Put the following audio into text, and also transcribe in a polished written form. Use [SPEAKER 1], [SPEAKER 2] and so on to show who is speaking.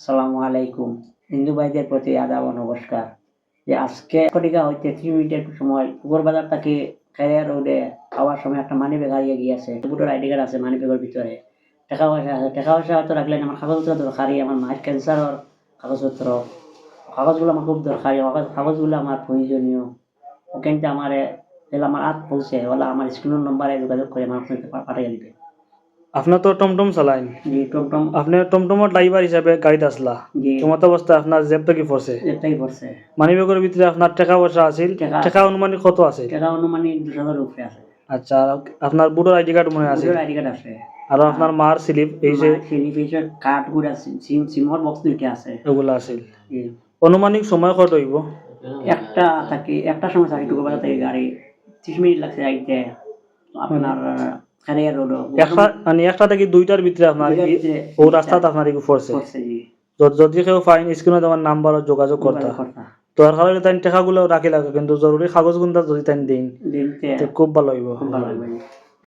[SPEAKER 1] আসসালামু আলাইকুম। হিন্দু ভাইদের প্রতি আদাব ও নমস্কার। যে আজকে ঘটিকা হইতে ৩ মিনিটের সময় পুকুর বাজার থেকে খেয়া রোডে যাওয়ার সময় একটা মানিব্যাগ হারিয়ে গিয়েছে। ভোটার আইডি কার্ড আছে মানিব্যাগের ভিতরে। টাকা পয়সা আছে। টাকা পয়সা হয়তো রাখলে আমার কাগজপত্র দরকারি, আমার মায়ের ক্যান্সারের কাগজপত্র। কাগজগুলো আমার খুব দরকারি। কাগজগুলো আমার প্রয়োজনীয়। ওখানটা আমারে তাহলে আমার হাত পৌঁছে ওলা আমার স্ক্রিনের নম্বরে যোগাযোগ করে আমার আপনাকে পাঠিয়ে দিবে।
[SPEAKER 2] আপনার তো টমটম চালাইন,
[SPEAKER 1] জি টমটম
[SPEAKER 2] আপনি টমটমের ড্রাইভার হিসাবে গাড়িতে আসলা,
[SPEAKER 1] জি
[SPEAKER 2] তোমার অবস্থায় আপনার জেবটা কি পড়ছে?
[SPEAKER 1] এটাই পড়ছে।
[SPEAKER 2] মানিব্যাগের ভিতরে আপনার টাকা পয়সা আছিল,
[SPEAKER 1] টাকা
[SPEAKER 2] টাকা অনুমানিক কত আছে?
[SPEAKER 1] টাকা অনুমানিক ২০০০ উপরে আছে।
[SPEAKER 2] আচ্ছা, আপনার ভোটার আইডি কার্ড মনে আছে?
[SPEAKER 1] ভোটার আইডি কার্ড আছে।
[SPEAKER 2] আর আপনার মার স্লিপ এই যে
[SPEAKER 1] সিগনেচার কার্ডগুলো আছে, সিমর বক্স দুইটা আছে।
[SPEAKER 2] এগুলো আছিল।
[SPEAKER 1] জি।
[SPEAKER 2] অনুমানিক সময় কত হইব?
[SPEAKER 1] একটা সময় থাকি টুকু বাজার থেকে গাড়ি ৩০ মিনিট লাগছে আইতে আপনার খারিয়া রোড
[SPEAKER 2] একটা থেকে দুইটার ভিতরে আপনার ও রাস্তাতে আপনার পড়ছে।
[SPEAKER 1] জি
[SPEAKER 2] যদি কেউ ফাইন স্ক্রিনে তোমার নাম্বার যোগাযোগ করতা, দরকার হলে তাই টাকাগুলো রাখি লাগে, কিন্তু জরুরি কাগজ গুলো যদি তাই দিন
[SPEAKER 1] দিনতে
[SPEAKER 2] খুব ভালো হইব।
[SPEAKER 1] খুব ভালো লাগবে।